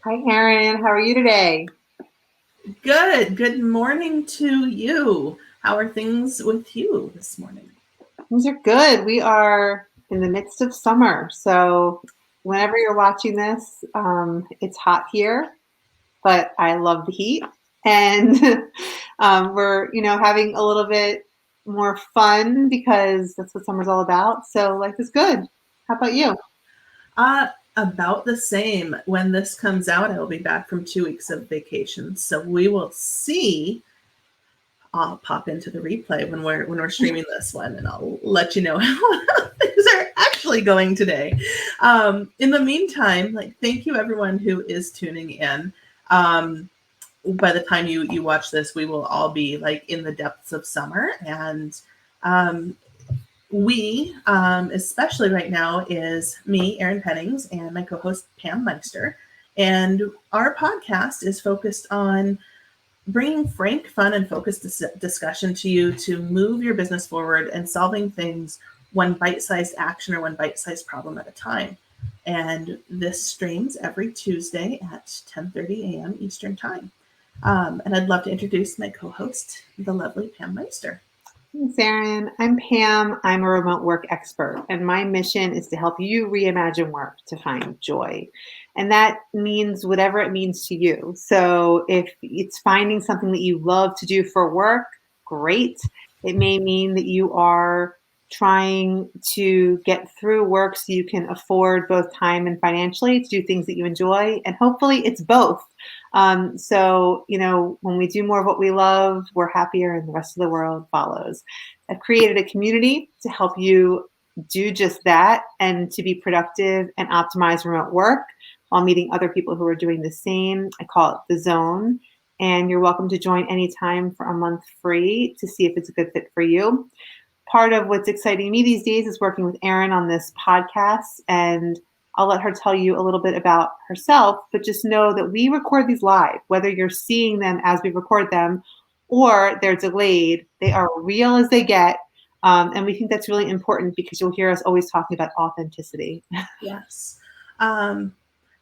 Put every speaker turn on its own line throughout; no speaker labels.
Hi, Erin. How are you today?
Good. Good morning to you. How are things with you this morning?
Things are good. We are in the midst of summer. So, whenever you're watching this, it's hot here, but I love the heat. And we're, having a little bit more fun because that's what summer's all about. So, life is good. How about you?
Uh, about the same. When this comes out, I will be back from 2 weeks of vacation. So we will see. I'll pop into the replay when we're streaming this one, and I'll let you know how things are actually going today. In the meantime, thank you everyone who is tuning in. By the time you watch this, we will all be in the depths of summer, and um, especially right now, is me, Erin Pennings, and my co-host Pam Meister, and our podcast is focused on bringing frank, fun, and focused discussion to you to move your business forward and solving things one bite-sized action or one bite-sized problem at a time. And this streams every Tuesday at 10:30 a.m. Eastern Time. And I'd love to introduce my co-host, the lovely Pam Meister.
Thanks, Erin. I'm Pam. I'm a remote work expert, and my mission is to help you reimagine work to find joy. And that means whatever it means to you. So if it's finding something that you love to do for work, great. It may mean that you are trying to get through work so you can afford both time and financially to do things that you enjoy. And hopefully it's both. When we do more of what we love, we're happier and the rest of the world follows. I've created a community to help you do just that and to be productive and optimize remote work while meeting other people who are doing the same. I call it The Zone. And you're welcome to join anytime for a month free to see if it's a good fit for you. Part of what's exciting me these days is working with Erin on this podcast, and I'll let her tell you a little bit about herself, but just know that we record these live, whether you're seeing them as we record them or they're delayed, they are real as they get. And we think that's really important because you'll hear us always talking about authenticity.
Yes. Um,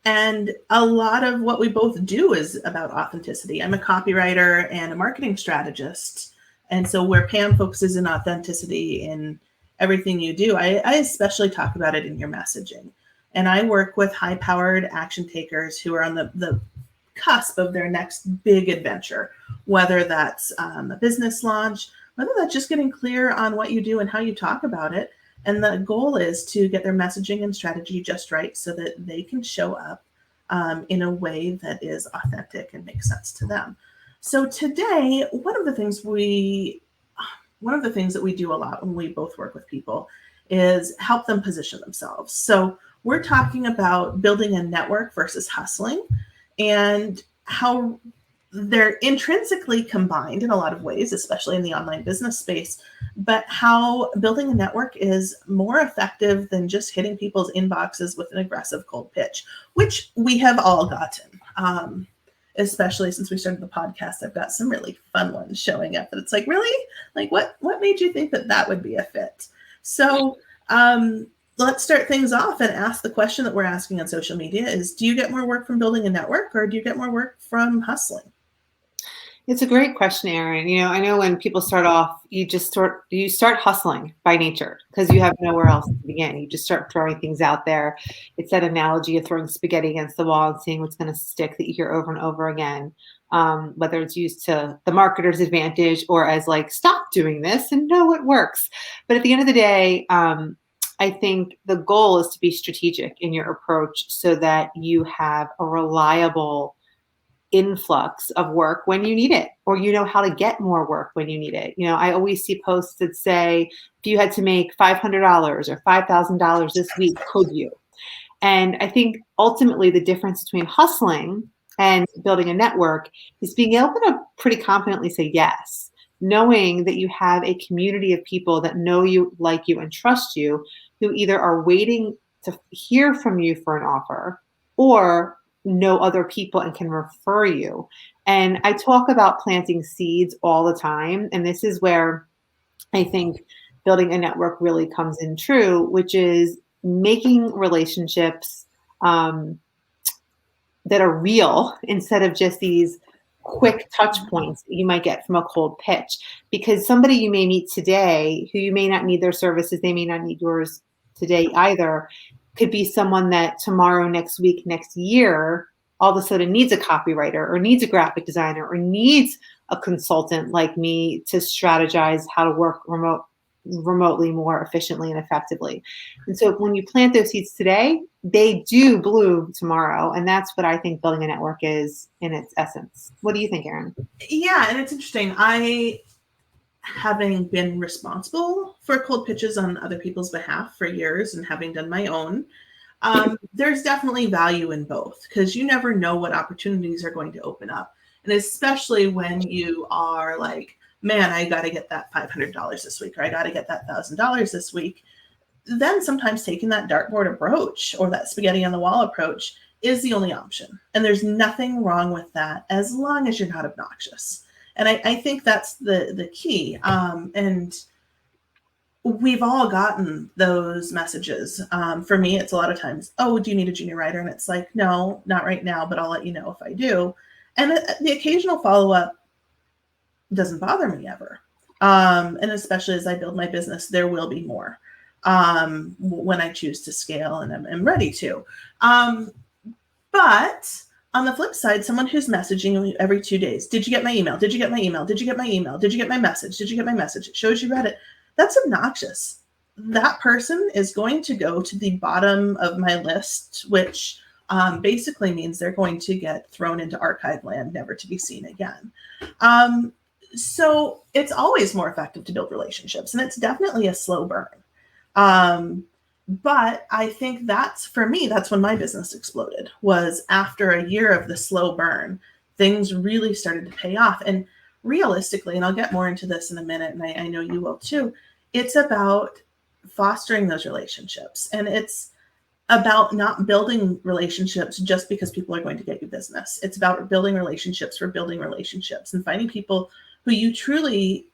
and a lot of what we both do is about authenticity. I'm a copywriter and a marketing strategist. And so, where Pam focuses in authenticity in everything you do, I especially talk about it in your messaging. And I work with high powered action takers who are on the cusp of their next big adventure, whether that's a business launch, whether that's just getting clear on what you do and how you talk about it. And the goal is to get their messaging and strategy just right so that they can show up in a way that is authentic and makes sense to them. So today, one of the things that we do a lot when we both work with people is help them position themselves. So we're talking about building a network versus hustling, and how they're intrinsically combined in a lot of ways, especially in the online business space, but how building a network is more effective than just hitting people's inboxes with an aggressive cold pitch, which we have all gotten. Especially since we started the podcast, I've got some really fun ones showing up. And it's like, really? What made you think that would be a fit? So let's start things off and ask the question that we're asking on social media is, do you get more work from building a network, or do you get more work from hustling?
It's a great question, Erin. I know when people start off, you start hustling by nature because you have nowhere else to begin. You just start throwing things out there. It's that analogy of throwing spaghetti against the wall and seeing what's going to stick that you hear over and over again. Whether it's used to the marketer's advantage or as stop doing this and no, it works. But at the end of the day, I think the goal is to be strategic in your approach so that you have a reliable influx of work when you need it, or you know how to get more work when you need it. I always see posts that say, if you had to make $500 or $5,000 this week, could you? And I think ultimately the difference between hustling and building a network is being able to pretty confidently say yes, knowing that you have a community of people that know you, like you, and trust you, who either are waiting to hear from you for an offer or know other people and can refer you. And I talk about planting seeds all the time. And this is where I think building a network really comes in true, which is making relationships that are real instead of just these quick touch points that you might get from a cold pitch. Because somebody you may meet today who you may not need their services, they may not need yours today either, could be someone that tomorrow, next week, next year, all of a sudden needs a copywriter or needs a graphic designer or needs a consultant like me to strategize how to work remotely more efficiently and effectively. And so when you plant those seeds today, they do bloom tomorrow. And that's what I think building a network is in its essence. What do you think, Erin?
Yeah, and it's interesting. Having been responsible for cold pitches on other people's behalf for years and having done my own, there's definitely value in both, because you never know what opportunities are going to open up. And especially when you are like, man, I got to get that $500 this week, or I got to get that $1,000 this week. Then sometimes taking that dartboard approach or that spaghetti on the wall approach is the only option. And there's nothing wrong with that as long as you're not obnoxious. And I think that's the key. And we've all gotten those messages. For me, it's a lot of times, oh, do you need a junior writer? And it's like, no, not right now, but I'll let you know if I do. And the occasional follow-up doesn't bother me ever. And especially as I build my business, there will be more when I choose to scale and I'm ready to. But on the flip side, someone who's messaging you every 2 days, did you get my email? Did you get my email? Did you get my email? Did you get my message? Did you get my message? It shows you read it. That's obnoxious. That person is going to go to the bottom of my list, which basically means they're going to get thrown into archive land, never to be seen again. So it's always more effective to build relationships, and it's definitely a slow burn. But I think for me, that's when my business exploded, was after a year of the slow burn, things really started to pay off. And realistically, and I'll get more into this in a minute, and I know you will too, it's about fostering those relationships. And it's about not building relationships just because people are going to get you business. It's about building relationships for building relationships and finding people who you truly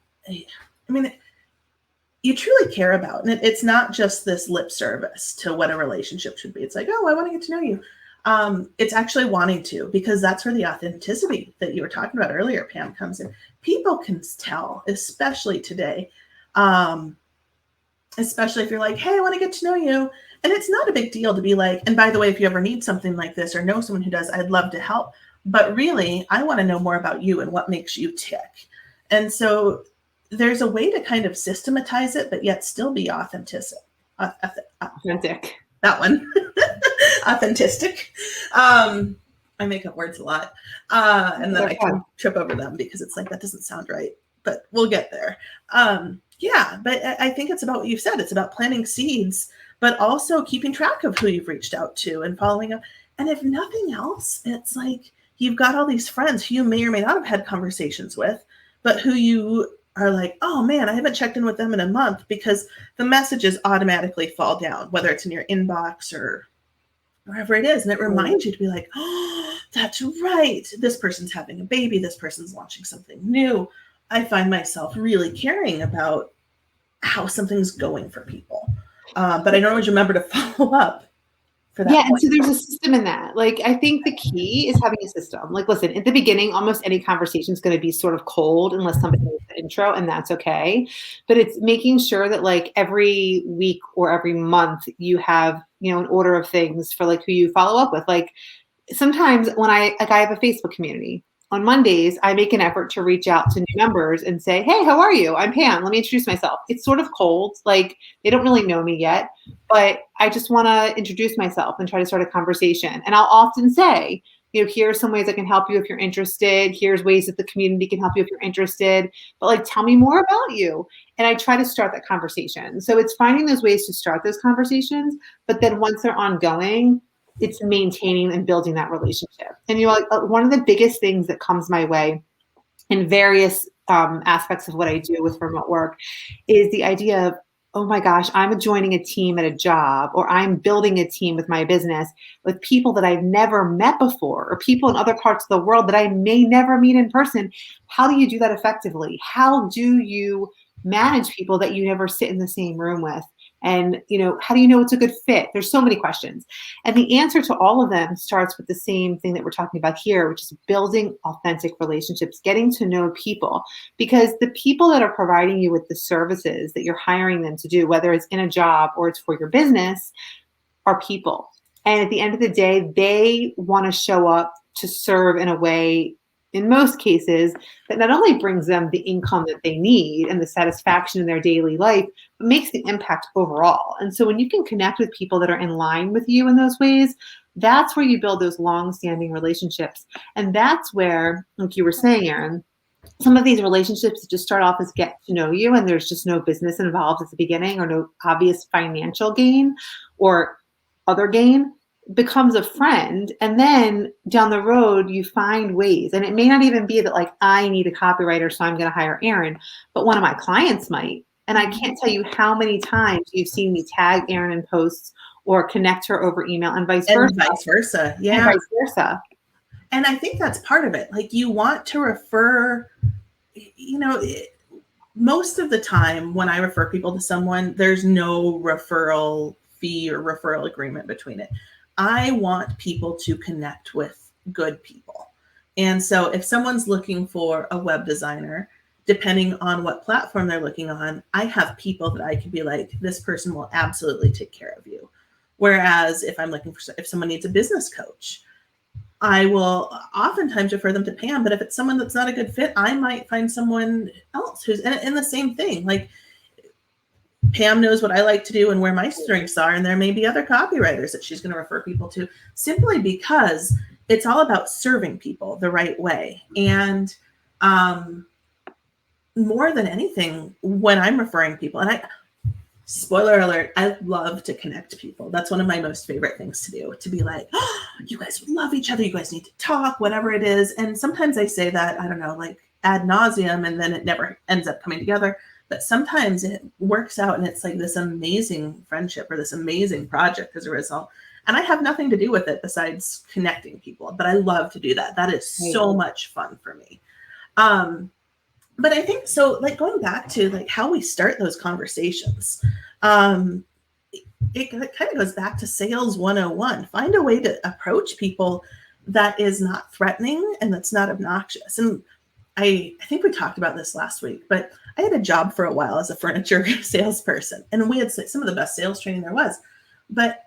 care about. And it's not just this lip service to what a relationship should be. It's like, oh, I want to get to know you. It's actually wanting to, because that's where the authenticity that you were talking about earlier, Pam, comes in. People can tell, especially today, especially if you're like, hey, I want to get to know you. And it's not a big deal to be like, and by the way, if you ever need something like this or know someone who does, I'd love to help. But really, I want to know more about you and what makes you tick. And so there's a way to kind of systematize it, but yet still be authentic. That one. Authentic. I make up words a lot. And then I can trip over them because it's like, that doesn't sound right, but we'll get there. Yeah, but I think it's about what you've said. It's about planting seeds, but also keeping track of who you've reached out to and following up. And if nothing else, it's like you've got all these friends who you may or may not have had conversations with, but who you are like, oh man, I haven't checked in with them in a month, because the messages automatically fall down, whether it's in your inbox or wherever it is. And it reminds you to be like, oh, that's right. This person's having a baby. This person's launching something new. I find myself really caring about how something's going for people. But I don't always remember to follow up for that.
Yeah, and so there's a system in that. Like, I think the key is having a system. Like, listen, at the beginning, almost any conversation is going to be sort of cold unless somebody knows the intro, and that's okay. But it's making sure that like every week or every month you have, an order of things for like who you follow up with. Like sometimes when I have a Facebook community. On Mondays, I make an effort to reach out to new members and say, hey, how are you? I'm Pam. Let me introduce myself. It's sort of cold. Like they don't really know me yet, but I just want to introduce myself and try to start a conversation. And I'll often say, here are some ways I can help you if you're interested. Here's ways that the community can help you if you're interested. But like, tell me more about you. And I try to start that conversation. So it's finding those ways to start those conversations. But then once they're ongoing, it's maintaining and building that relationship. And one of the biggest things that comes my way in various aspects of what I do with remote work is the idea of, oh my gosh, I'm joining a team at a job, or I'm building a team with my business with people that I've never met before, or people in other parts of the world that I may never meet in person. How do you do that effectively? How do you manage people that you never sit in the same room with? And, how do you know it's a good fit? There's so many questions. And the answer to all of them starts with the same thing that we're talking about here, which is building authentic relationships, getting to know people, because the people that are providing you with the services that you're hiring them to do, whether it's in a job or it's for your business, are people. And at the end of the day, they want to show up to serve in a way, in most cases, that not only brings them the income that they need and the satisfaction in their daily life, but makes the impact overall. And so when you can connect with people that are in line with you in those ways, that's where you build those long-standing relationships. And that's where, like you were saying, Erin, some of these relationships just start off as get to know you, and there's just no business involved at the beginning or no obvious financial gain or other gain, becomes a friend. And then down the road, you find ways. And it may not even be that like, I need a copywriter, so I'm going to hire Erin, but one of my clients might. And I can't tell you how many times you've seen me tag Erin in posts or connect her over email and vice versa.
And vice versa. Yeah.
And vice versa.
And I think that's part of it. Like, you want to refer, most of the time when I refer people to someone, there's no referral fee or referral agreement between it. I want people to connect with good people. And so if someone's looking for a web designer, depending on what platform they're looking on, I have people that I can be like, this person will absolutely take care of you. Whereas if I'm looking for, if someone needs a business coach, I will oftentimes refer them to Pam. But if it's someone that's not a good fit, I might find someone else who's in the same thing. Like, Pam knows what I like to do and where my strengths are, and there may be other copywriters that she's going to refer people to, simply because it's all about serving people the right way. And more than anything, when I'm referring people, and spoiler alert, I love to connect people. That's one of my most favorite things to do, to be like, oh, you guys would love each other. You guys need to talk, whatever it is. And sometimes I say that, I don't know, like ad nauseum, and then it never ends up coming together. But sometimes it works out and it's like this amazing friendship or this amazing project as a result. And I have nothing to do with it besides connecting people, but I love to do that. That is so much fun for me. But I think, so like going back to like how we start those conversations, it kind of goes back to sales 101. Find a way to approach people that is not threatening and that's not obnoxious. And I think we talked about this last week, but I had a job for a while as a furniture salesperson, and we had some of the best sales training there was. But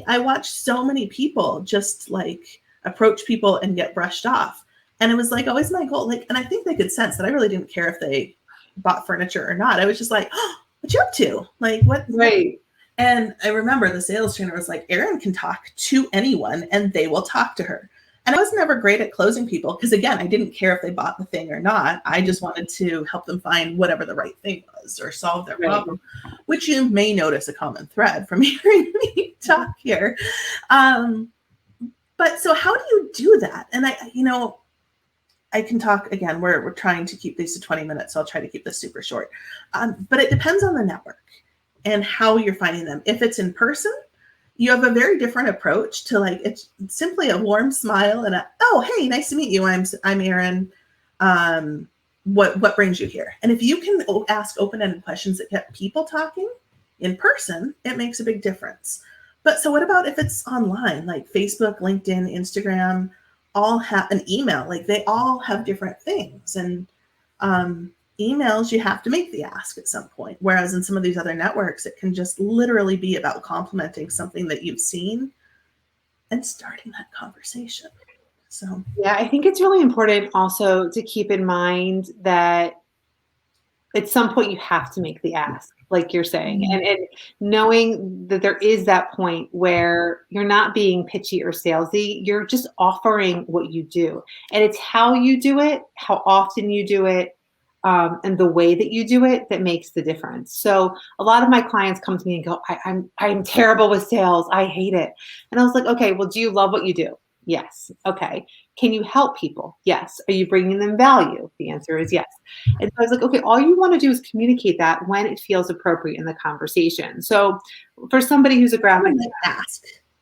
I watched so many people just like approach people and get brushed off. And it was like always my goal. Like, and I think they could sense that I really didn't care if they bought furniture or not. I was just like, oh, what you up to? Like, what?
Right.
And I remember the sales trainer was like, Erin can talk to anyone and they will talk to her. And I was never great at closing people because, again, I didn't care if they bought the thing or not. I just wanted to help them find whatever the right thing was or solve their problem, which you may notice a common thread from hearing me talk here. But so how do you do that? And I can talk again. We're trying to keep these to 20 minutes, so I'll try to keep this super short. But it depends on the network and how you're finding them. If it's in person, you have a very different approach to, like, it's simply a warm smile and oh, hey, nice to meet you. I'm Erin. What brings you here? And if you can ask open-ended questions that get people talking in person, it makes a big difference. But so what about if it's online, like Facebook, LinkedIn, Instagram, all have an email, like they all have different things. And emails, you have to make the ask at some point. Whereas in some of these other networks, it can just literally be about complimenting something that you've seen and starting that conversation. So,
yeah, I think it's really important also to keep in mind that at some point you have to make the ask, like you're saying, and knowing that there is that point where you're not being pitchy or salesy, you're just offering what you do. And it's how you do it, how often you do it, and the way that you do it that makes the difference. So a lot of my clients come to me and go, I'm terrible with sales. I hate it. And I was like, okay, well, do you love what you do? Yes. Okay. Can you help people? Yes. Are you bringing them value? The answer is yes. And so I was like, okay, all you want to do is communicate that when it feels appropriate in the conversation. So for somebody who's a graphic,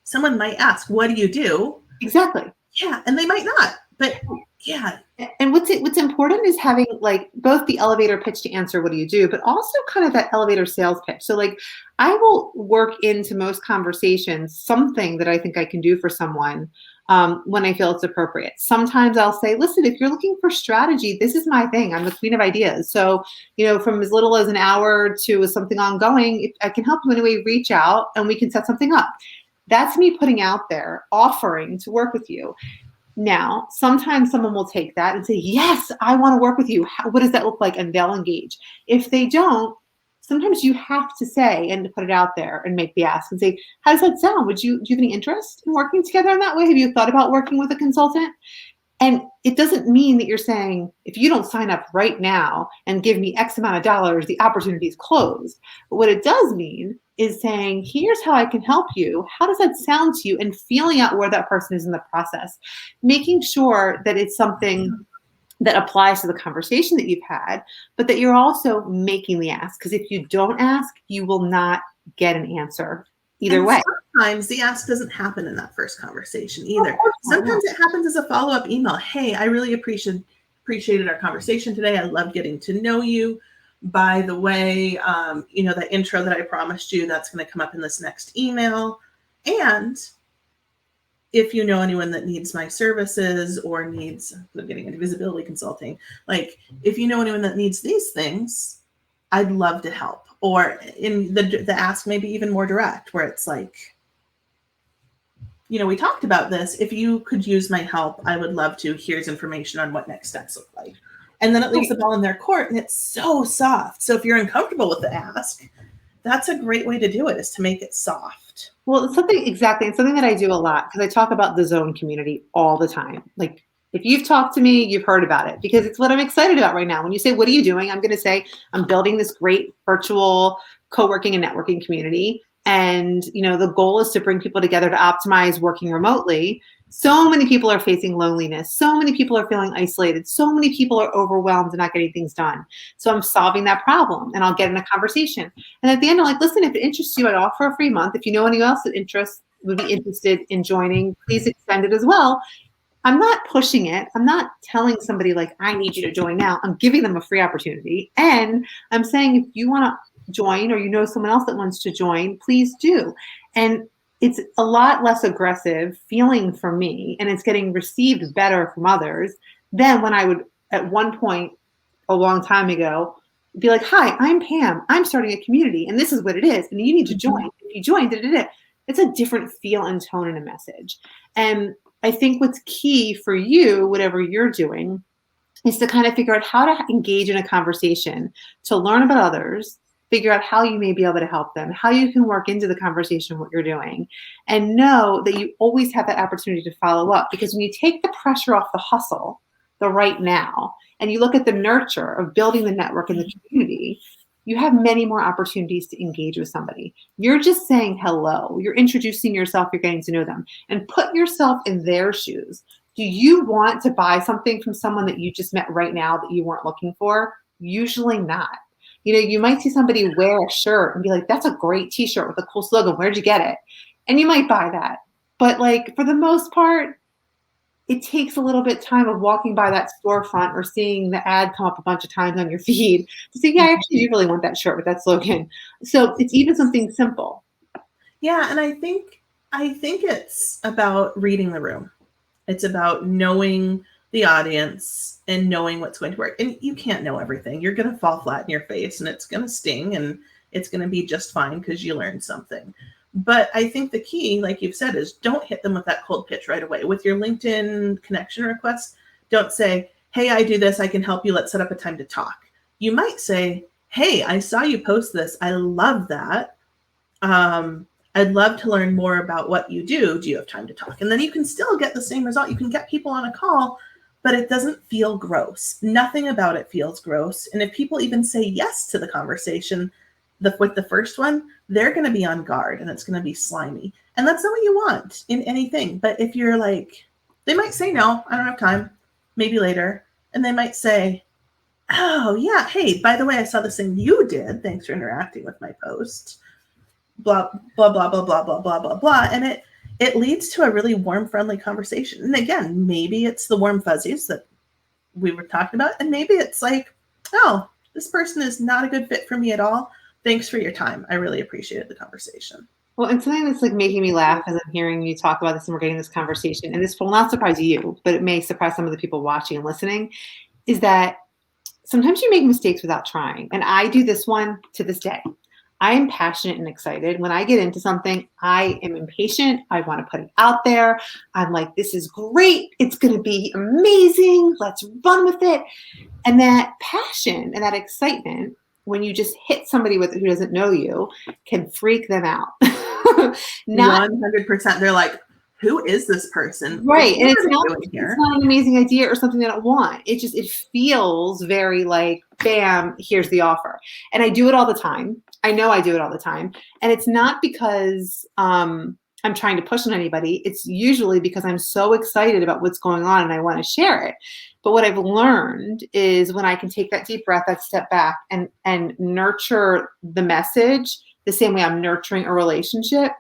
someone might ask, what do you do?
Exactly.
Yeah. And they might not, but Yeah.
And what's important is having like both the elevator pitch to answer what do you do, but also kind of that elevator sales pitch. So like I will work into most conversations something that I think I can do for someone when I feel it's appropriate. Sometimes I'll say, listen, if you're looking for strategy, this is my thing. I'm the queen of ideas. So, from as little as an hour to something ongoing, if I can help you anyway, reach out and we can set something up. That's me putting out there, offering to work with you. Now, sometimes someone will take that and say, yes, I want to work with you. What does that look like? And they'll engage. If they don't, sometimes you have to say and put it out there and make the ask and say, how does that sound? Do you have any interest in working together in that way? Have you thought about working with a consultant? And it doesn't mean that you're saying, if you don't sign up right now and give me X amount of dollars, the opportunity is closed. But what it does mean is saying, here's how I can help you. How does that sound to you? And feeling out where that person is in the process, making sure that it's something that applies to the conversation that you've had, but that you're also making the ask. Because if you don't ask, you will not get an answer either way.
Sometimes the ask doesn't happen in that first conversation either. Sometimes it happens as a follow-up email. Hey, I really appreciated our conversation today. I loved getting to know you. By the way, that intro that I promised you, that's going to come up in this next email. And if you know anyone that needs my services or needs, I'm getting into visibility consulting, like if you know anyone that needs these things, I'd love to help. Or in the ask, maybe even more direct, where it's like, we talked about this. If you could use my help, I would love to. Here's information on what next steps look like. And then it leaves the ball in their court, and it's so soft. So if you're uncomfortable with the ask, that's a great way to do it, is to make it soft.
Well, it's something that I do a lot, because I talk about the zone community all the time. Like, if you've talked to me, you've heard about it, because it's what I'm excited about right now. When you say, what are you doing? I'm going to say, I'm building this great virtual co-working and networking community. And, the goal is to bring people together to optimize working remotely. So many people are facing loneliness. So many people are feeling isolated. So many people are overwhelmed and not getting things done. So I'm solving that problem, and I'll get in a conversation. And at the end, I'm like, listen, if it interests you, I'd offer a free month. If you know anyone else that would be interested in joining, please extend it as well. I'm not pushing it. I'm not telling somebody like, I need you to join now. I'm giving them a free opportunity. And I'm saying, if you want to join, or you know someone else that wants to join, please do. And it's a lot less aggressive feeling from me, and it's getting received better from others than when I would, at one point a long time ago, be like, hi, I'm Pam. I'm starting a community, and this is what it is, and you need to join. If you join, it's a different feel and tone in a message. And I think what's key for you, whatever you're doing, is to kind of figure out how to engage in a conversation, to learn about others, figure out how you may be able to help them, how you can work into the conversation what you're doing, and know that you always have that opportunity to follow up. Because when you take the pressure off the hustle, the right now, and you look at the nurture of building the network and the community, you have many more opportunities to engage with somebody. You're just saying hello. You're introducing yourself. You're getting to know them. And put yourself in their shoes. Do you want to buy something from someone that you just met right now that you weren't looking for? Usually not. You might see somebody wear a shirt and be like, that's a great t-shirt with a cool slogan. Where'd you get it? And you might buy that. But like, for the most part, it takes a little bit of time of walking by that storefront or seeing the ad come up a bunch of times on your feed to say, yeah, I actually do really want that shirt with that slogan. So it's even something simple.
Yeah. And I think it's about reading the room. It's about knowing the audience and knowing what's going to work. And you can't know everything. You're going to fall flat in your face, and it's going to sting, and it's going to be just fine because you learned something. But I think the key, like you've said, is don't hit them with that cold pitch right away. With your LinkedIn connection request, don't say, hey, I do this. I can help you. Let's set up a time to talk. You might say, hey, I saw you post this. I love that. I'd love to learn more about what you do. Do you have time to talk? And then you can still get the same result. You can get people on a call, but it doesn't feel gross. Nothing about it feels gross. And if people even say yes to the conversation with the first one, they're going to be on guard, and it's going to be slimy. And that's not what you want in anything. But if you're like, they might say, no, I don't have time, maybe later. And they might say, oh, yeah, hey, by the way, I saw this thing you did. Thanks for interacting with my post. Blah, blah, blah, blah, blah, blah, blah, blah, blah. And it leads to a really warm, friendly conversation. And again, maybe it's the warm fuzzies that we were talking about. And maybe it's like, oh, this person is not a good fit for me at all. Thanks for your time. I really appreciated the conversation.
Well, and something that's like making me laugh as I'm hearing you talk about this and we're getting this conversation, and this will not surprise you, but it may surprise some of the people watching and listening, is that sometimes you make mistakes without trying. And I do this one to this day. I am passionate and excited. When I get into something, I am impatient. I want to put it out there. I'm like, this is great. It's going to be amazing. Let's run with it. And that passion and that excitement, when you just hit somebody with who doesn't know you, can freak them out.
Not 100%. They're like, who is this person?
Right. And it's not an amazing idea or something they don't want. It feels very like, bam, here's the offer. And I do it all the time. I know I do it all the time. And it's not because I'm trying to push on anybody. It's usually because I'm so excited about what's going on and I want to share it. But what I've learned is when I can take that deep breath, that step back and nurture the message the same way I'm nurturing a relationship,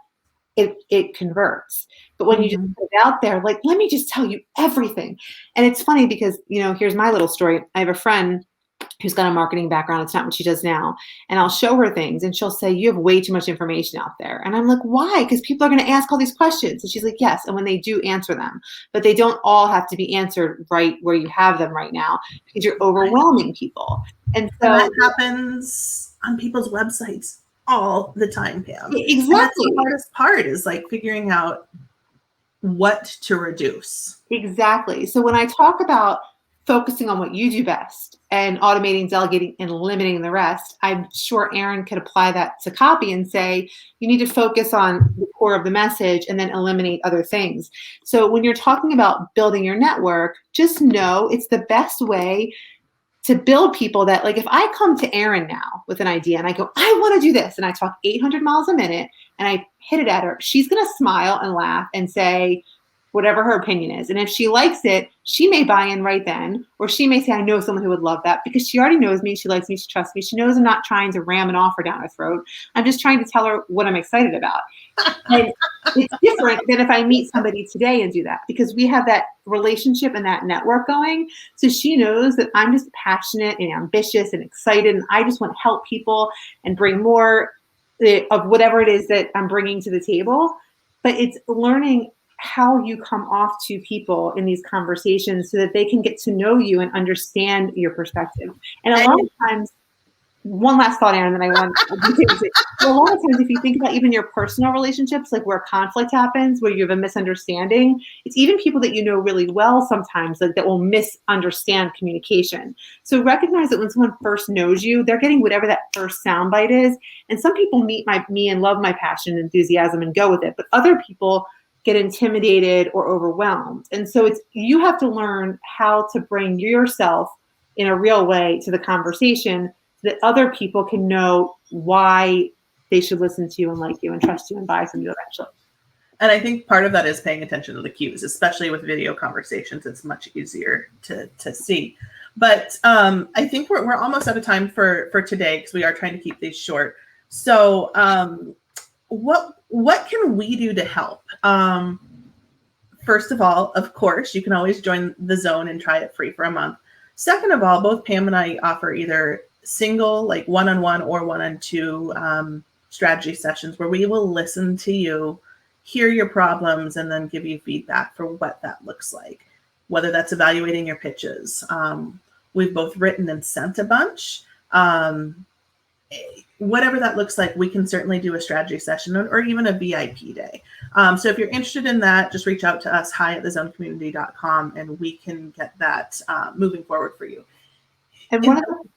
it converts. But when you just put it out there, like, let me just tell you everything. And it's funny because, here's my little story. I have a friend who's got a marketing background. It's not what she does now. And I'll show her things and she'll say, you have way too much information out there. And I'm like, why? Because people are going to ask all these questions. And she's like, yes. And when they do, answer them, but they don't all have to be answered right where you have them right now because you're overwhelming people. And so
that happens on people's websites all the time, Pam.
Exactly.
And that's the hardest part is like figuring out what to reduce.
Exactly. So when I talk about focusing on what you do best and automating, delegating, and limiting the rest, I'm sure Erin could apply that to copy and say, you need to focus on the core of the message and then eliminate other things. So when you're talking about building your network, just know it's the best way to build people that, like, if I come to Erin now with an idea and I go, I want to do this, and I talk 800 miles a minute and I hit it at her, she's going to smile and laugh and say whatever her opinion is. And if she likes it, she may buy in right then, or she may say, I know someone who would love that, because she already knows me, she likes me, she trusts me. She knows I'm not trying to ram an offer down her throat. I'm just trying to tell her what I'm excited about. And it's different than if I meet somebody today and do that, because we have that relationship and that network going. So she knows that I'm just passionate and ambitious and excited, and I just want to help people and bring more of whatever it is that I'm bringing to the table. But it's learning how you come off to people in these conversations so that they can get to know you and understand your perspective. And a lot of times, one last thought, Erin, then I want to say, a lot of times, if you think about even your personal relationships, like where conflict happens, where you have a misunderstanding, it's even people that you know really well sometimes that will misunderstand communication. So recognize that when someone first knows you, they're getting whatever that first soundbite is. And some people meet me and love my passion and enthusiasm and go with it, but other people get intimidated or overwhelmed. And so you have to learn how to bring yourself in a real way to the conversation so that other people can know why they should listen to you and like you and trust you and buy from you eventually.
And I think part of that is paying attention to the cues, especially with video conversations. It's much easier to see. But I think we're almost out of time for today because we are trying to keep these short. So what can we do to help? First of all, of course, you can always join the Zone and try it free for a month. Second of all, both Pam and I offer either single, like one-on-one or one-on-two strategy sessions where we will listen to you, hear your problems, and then give you feedback for what that looks like, whether that's evaluating your pitches. We've both written and sent a bunch. Whatever that looks like, we can certainly do a strategy session or even a VIP day. So if you're interested in that, just reach out to us, hi@thezonecommunity.com, and we can get that moving forward for you.
And one of the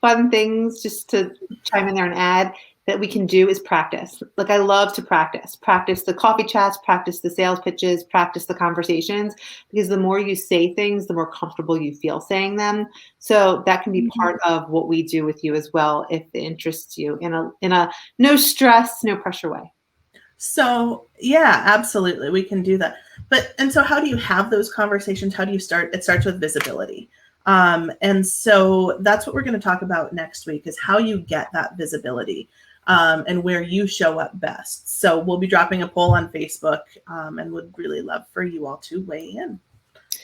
fun things, just to chime in there and add, that we can do is practice. Like, I love to practice the coffee chats, practice the sales pitches, practice the conversations, because the more you say things, the more comfortable you feel saying them. So that can be part of what we do with you as well, if it interests you in a no stress, no pressure way.
So yeah, absolutely. We can do that. And so how do you have those conversations? How do you start? It starts with visibility. And so that's what we're going to talk about next week, is how you get that visibility. And where you show up best. So we'll be dropping a poll on Facebook and would really love for you all to weigh in.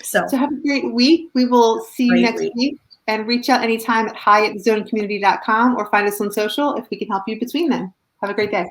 So
So have a great week. We will see you
Great
next
week.
week, and reach out anytime at hi@zonecommunity.com or find us on social if we can help you between then. Have a great day.